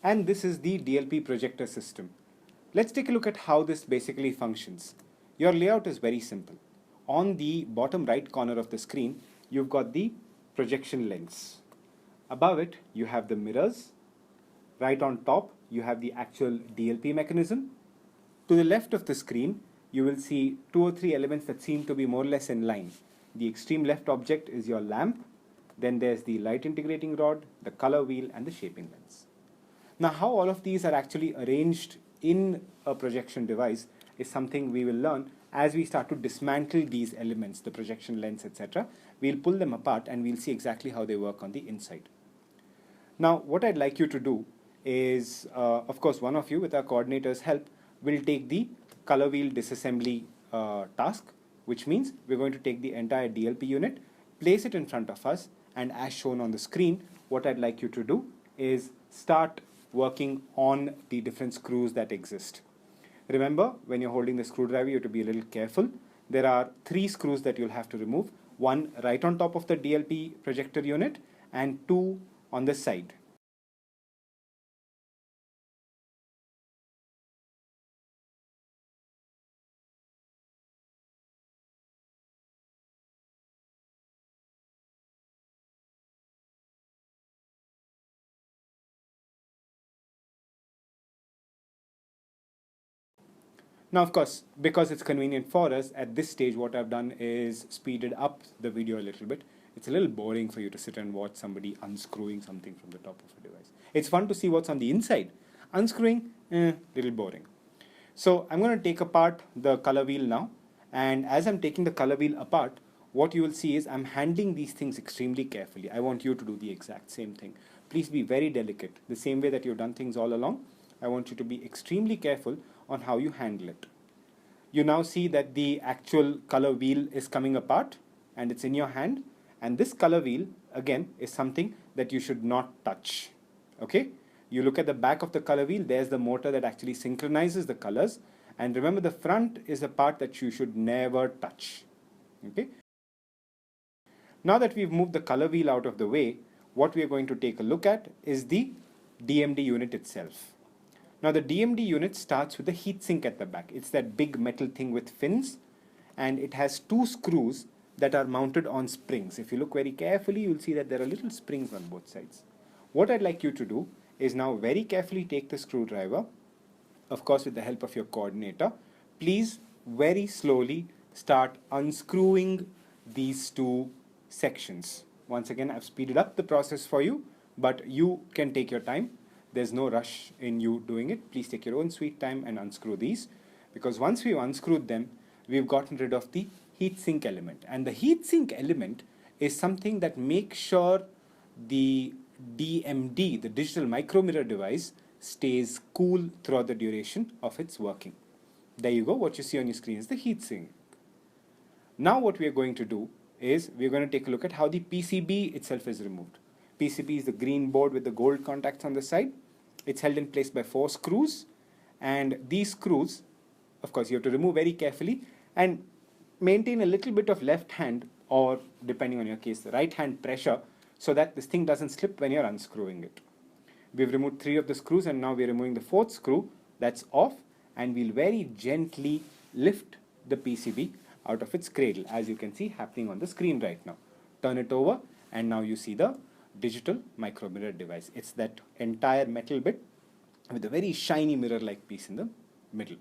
and this is the DLP projector system. Let's take a look at how this basically functions. Your layout is very simple. On the bottom right corner of the screen, you've got the projection lens. Above it, you have the mirrors. Right on top, you have the actual DLP mechanism. To the left of the screen, you will see 2 or 3 elements that seem to be more or less in line. The extreme left object is your lamp. Then there's the light integrating rod, the color wheel, and the shaping lens. Now, how all of these are actually arranged in a projection device is something we will learn as we start to dismantle these elements, the projection lens, etc. We'll pull them apart and we'll see exactly how they work on the inside. Now, what I'd like you to do is, of course, one of you, with our coordinator's help, will take the color wheel disassembly task, which means we're going to take the entire DLP unit, place it in front of us, and as shown on the screen, what I'd like you to do is start working on the different screws that exist. Remember, when you're holding the screwdriver, you have to be a little careful. There are 3 screws that you'll have to remove, 1 right on top of the DLP projector unit and 2 on the side. Now, of course, because it's convenient for us, at this stage, what I've done is speeded up the video a little bit. It's a little boring for you to sit and watch somebody unscrewing something from the top of a device. It's fun to see what's on the inside. Unscrewing, little boring. So I'm going to take apart the color wheel now. And as I'm taking the color wheel apart, what you will see is I'm handling these things extremely carefully. I want you to do the exact same thing. Please be very delicate. The same way that you've done things all along, I want you to be extremely careful on how you handle it. You now see that the actual color wheel is coming apart and it's in your hand, and this color wheel again is something that you should not touch. Okay, you look at the back of the color wheel, there's the motor that actually synchronizes the colors, and remember, the front is the part that you should never touch. Okay, now that we've moved the color wheel out of the way, what we are going to take a look at is the DMD unit itself. Now, the DMD unit starts with a heatsink at the back. It's that big metal thing with fins, and it has 2 screws that are mounted on springs. If you look very carefully, you'll see that there are little springs on both sides. What I'd like you to do is now very carefully take the screwdriver, of course with the help of your coordinator. Please very slowly start unscrewing these 2 sections. Once again, I've speeded up the process for you, but you can take your time. There's no rush in you doing it. Please take your own sweet time and unscrew these, because once we've unscrewed them, we've gotten rid of the heatsink element. And the heatsink element is something that makes sure the DMD, the digital micromirror device, stays cool throughout the duration of its working. There you go. What you see on your screen is the heatsink. Now what we are going to do is we're going to take a look at how the PCB itself is removed. PCB is the green board with the gold contacts on the side. It's held in place by 4 screws, and these screws, of course, you have to remove very carefully and maintain a little bit of left hand, or depending on your case, the right hand pressure, so that this thing doesn't slip when you're unscrewing it. We've removed 3 of the screws, and now we're removing the 4th screw. That's off, and we'll very gently lift the PCB out of its cradle, as you can see happening on the screen right now. Turn it over, and now you see the digital micromirror device. It's that entire metal bit with a very shiny mirror-like piece in the middle.